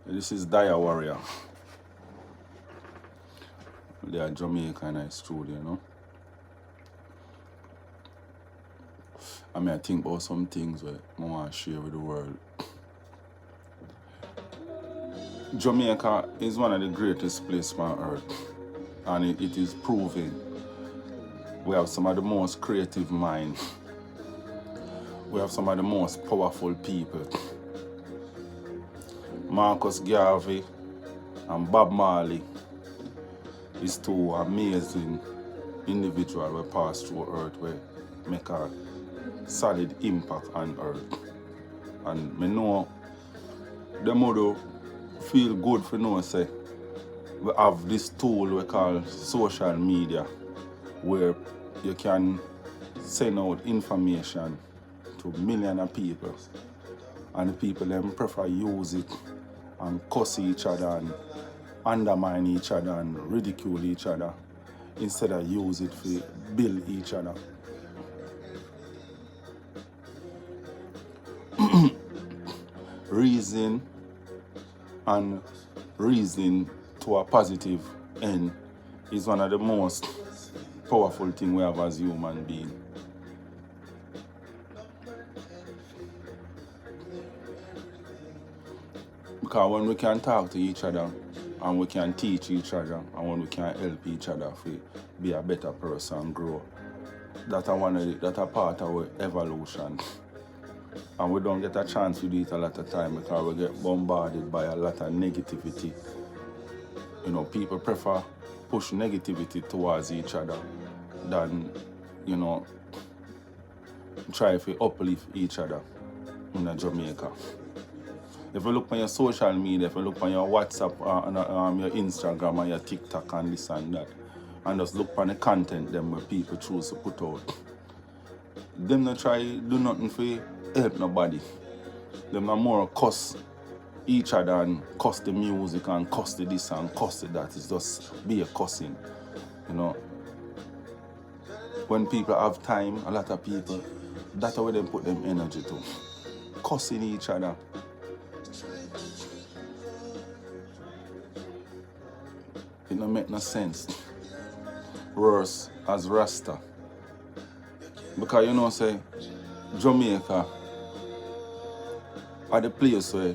This is Dire Warrior. They are Jamaica and it's true, you know. I mean, I think about some things where I want to share with the world. Jamaica is one of the greatest places on earth, and it is proven. We have some of the most creative minds. We have some of the most powerful people. Marcus Garvey and Bob Marley is two amazing individuals who pass through earth where make a solid impact on earth. And I know the mother feel good for know say we have this tool we call social media where you can send out information to millions of people, and the people them prefer use it and cuss each other and undermine each other and ridicule each other instead of use it to build each other. Reason and reason to a positive end is one of the most powerful things we have as human beings. Because when we can talk to each other and we can teach each other and when we can help each other to be a better person and grow, that's a part of our evolution. And we don't get a chance to do it a lot of time because we get bombarded by a lot of negativity. You know, people prefer push negativity towards each other than, you know, try to uplift each other in Jamaica. If you look on your social media, if you look on your WhatsApp, your Instagram and your TikTok and this and that, and just look on the content them where people choose to put out, them not try do nothing for help nobody. Them not more cuss each other and cuss the music and cuss the this and cuss the that. It's just be a cussing, you know. When people have time, a lot of people, that's where they put them energy to. Cussing each other. It don't make no sense. Worse as Rasta. Because you know say Jamaica are the place where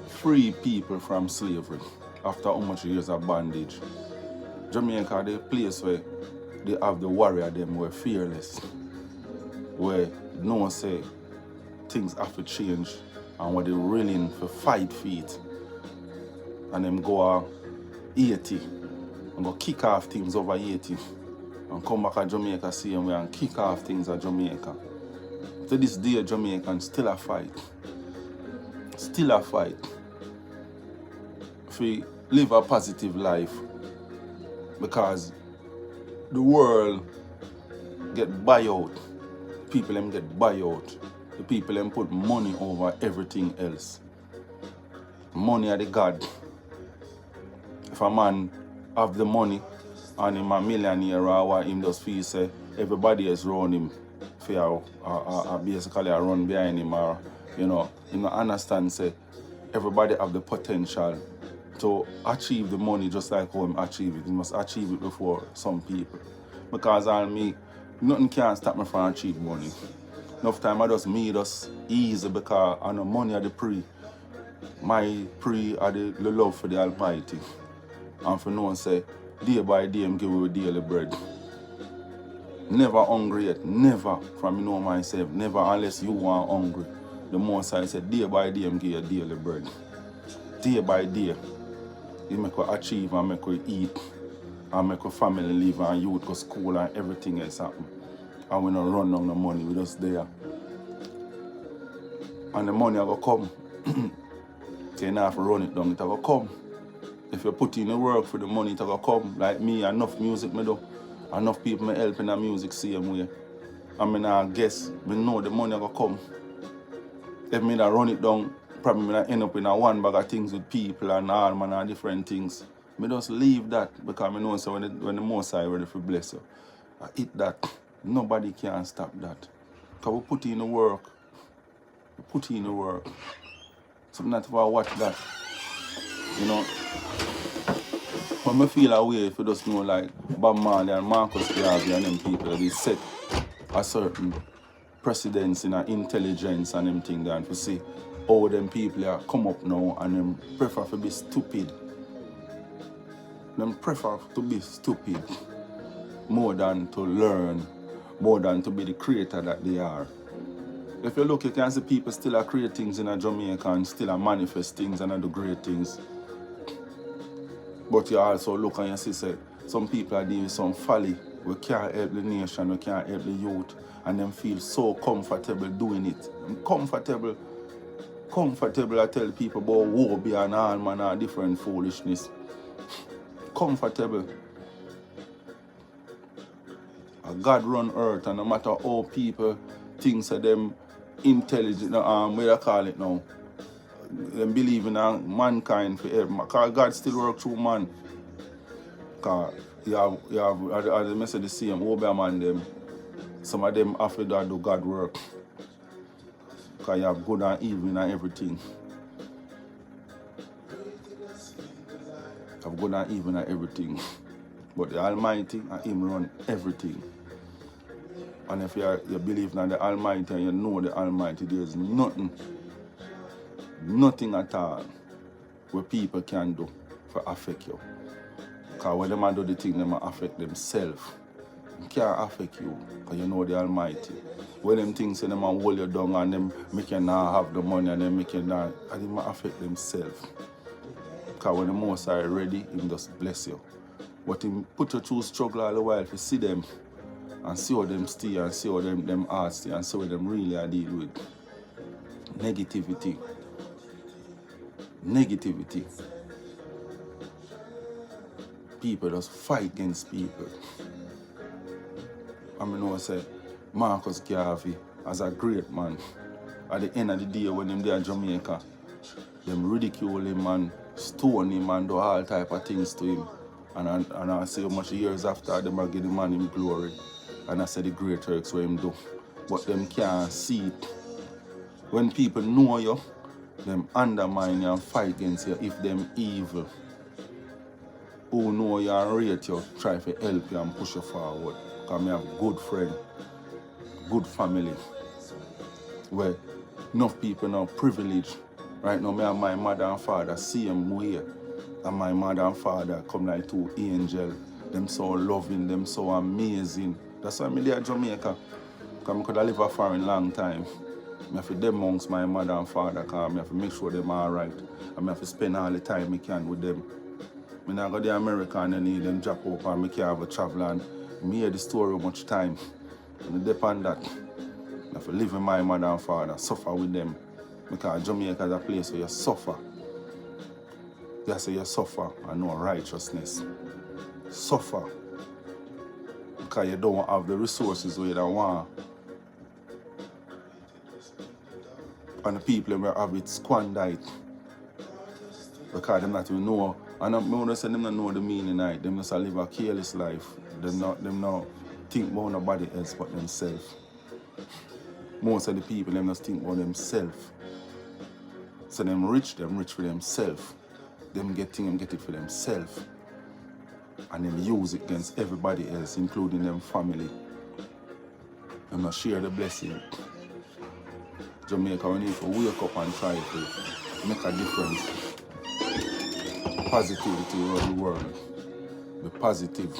free people from slavery after how much years of bondage. Jamaica are the place where they have the warrior them were fearless. Where no one say things have to change and where they're willing to fight for it. And them go 80 and go kick off things over 80 and come back to Jamaica same way and kick off things at Jamaica. To this day, Jamaicans still a fight. Still a fight. To live a positive life. Because the world get buyout. People them get buyout. The people them put money over everything else. Money are the God. If a man have the money and him a millionaire or what, him just feel say everybody else around him for basically a run behind him, or you know, him understand say everybody have the potential to achieve the money just like how him achieve it. He must achieve it before some people. Because all me, nothing can stop me from achieve money. Enough time I just easy because I know money are the pre. My pre are the love for the Almighty. And for no one say, day by day I'm giving you daily bread. Never hungry yet, never from me know myself, never unless you are hungry. The most I said, day by day I'm giving you daily bread. Day by day, you make you achieve and make you eat and make your family live and youth go to school and everything else happen. And we don't run down the money, we just there. And the money will come. So you don't have to run it down, it will come. If you put in the work for the money, it will come. Like me, enough music me do. Enough people me help in the music same way. And me not guess, me know the money will come. If me not run it down, probably me not end up in a one bag of things with people and all manner of different things. Me just leave that because I know so when the Most High ready for bless you, I hit that. Nobody can stop that. Because we put in the work. We put in the work. So not to watch that. You know, when I feel a way, if you just know like Bob Marley and Marcus Garvey and them people, they set a certain precedence in intelligence and them thing there, and to see how them people are come up now and them prefer to be stupid. Them prefer to be stupid more than to learn, more than to be the creator that they are. If you look, you can see people still are create things in Jamaica and still are manifest things and do great things. But you also look and you see say, some people are doing some folly. We can't help the nation, we can't help the youth, and them feel so comfortable doing it. Comfortable, I tell people about war and all manner of different foolishness. Comfortable. A God run earth, and no matter how people think of them intelligent, what do you call it now? Them believe in mankind forever. Because God still works through man. Because you have as I say the same, Oberman them, some of them have to do God work. Because you have good and evil and everything. You have good and evil and everything. But the Almighty and Him run everything. And if you believe in the Almighty and you know the Almighty, there's nothing at all what people can do for affect you. Because when them do the thing, them affect themselves. It can't affect you because you know the Almighty. When them things say them hold you down and them make you not have the money and them make you not, and them affect themselves. Because when the Most High ready, Him just bless you. But Him put you through struggle all the while to see them and see how them stay and see how them hearts stay and see what them really are deal with. Negativity. People just fight against people. I know I say Marcus Garvey as a great man. At the end of the day when them there in Jamaica, them ridicule him and stone him and do all type of things to him. And I see how much years after them I give the man him glory. And I say the great works what him do. But them can't see it. When people know you, them undermine you and fight against you if them evil. Who know you and rate you, try to help you and push you forward. Because I have good friend, good family. Where enough people now privileged. Right now, me and my mother and father see them way. And my mother and father come like two angels. Them so loving, them so amazing. That's why I'm there in Jamaica. Because I could have lived a foreign long time. I have to dem amongst my mother and father because I have to make sure they're alright. I have to spend all the time I can with them. When I go to America and I need them drop up and I can't have a travel and I hear the story much time. And I depend on that. I have to live with my mother and father, suffer with them. Because Jamaica is a place where you suffer. You say you suffer and no righteousness. Suffer. Because you don't have the resources where you want. And the people who have it squandered. Because they not even know. And I'm going to say them don't know the meaning of it. Them just live a careless life. Them not think about nobody else but themselves. Most of the people them just think about themselves. So them rich for themselves. Them get it for themselves. And them use it against everybody else, including them family. Them not share the blessing. Jamaica, we need to wake up and try to make a difference. Positivity around the world. Be positive.